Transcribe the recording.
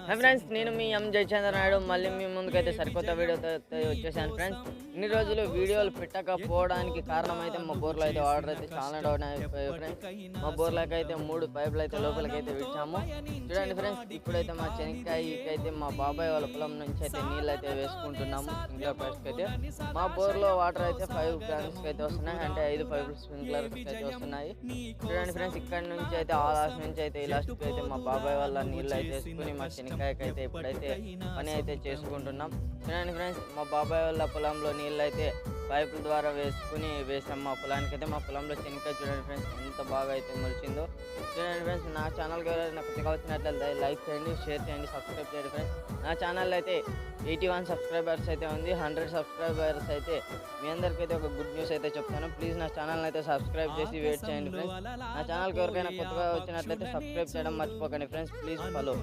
Hi friends, నేను మీ జయచంద్ర నాయుడు మళ్ళీ మీ ముందుకైతే సరికొత్త వీడియోతో వచ్చేసాను ఫ్రెండ్స్. ఇన్ని రోజులు వీడియోలు పెట్టకపోవడానికి కారణం అయితే మా బోర్లో అయితే వాటర్ అయితే చాలా డౌన్ అయిపోయాయి ఫ్రెండ్స్. మా బోర్లోకి అయితే 3 పైపులు అయితే లోపలికైతే విడిచాము. చూడండి ఫ్రెండ్స్, ఇప్పుడైతే మా చెనక్కాయకి అయితే మా బాబాయ్ వాళ్ళ పొలం నుంచి అయితే నీళ్ళు అయితే వేసుకుంటున్నాము స్ప్రింక్లర్ పైప్స్కి అయితే. మా బోర్లో వాటర్ అయితే 5 ప్లాంట్స్కి అయితే వస్తున్నాయి, అంటే 5 పైపులు స్ప్రింక్లర్కి అయితే వస్తున్నాయి. చూడండి ఫ్రెండ్స్, ఇక్కడ నుంచి అయితే ఆ లాస్ట్ నుంచి అయితే ఈ లాస్ట్కి అయితే మా బాబాయ్ వాళ్ళ నీళ్ళు అయితే వేసుకుని మా చెనక్కాయకి అయితే ఇప్పుడైతే పని అయితే చేసుకుంటున్నాం. చూడండి ఫ్రెండ్స్, మా బాబాయ్ వాళ్ళ పొలంలో నీళ్ళు అయితే పైపుల ద్వారా వేసాం మా పొలానికి అయితే. మా పొలంలో చెనక్కాయ చూడండి ఫ్రెండ్స్ ఎంత బాగా అయితే మొలిచిందో. చూడండి ఫ్రెండ్స్, నా ఛానల్కి నాకు కొత్తగా వచ్చినట్లయితే లైక్ చేయండి, షేర్ చేయండి, సబ్స్క్రైబ్ చేయండి ఫ్రెండ్స్. నా ఛానల్ అయితే 81 సబ్స్క్రైబర్స్ అయితే ఉంది. 100 సబ్స్క్రైబర్స్ అయితే మీ అందరికైతే ఒక గుడ్ న్యూస్ అయితే చెప్తాను. ప్లీజ్ నా ఛానల్ అయితే సబ్స్క్రైబ్ చేసి వెయిట్ చేయండి ఫ్రెండ్స్. నా ఛానల్కి ఎవరికైనా కొత్తగా వచ్చినట్లయితే సబ్స్క్రైబ్ చేయడం మర్చిపోకండి ఫ్రెండ్స్. Please follow.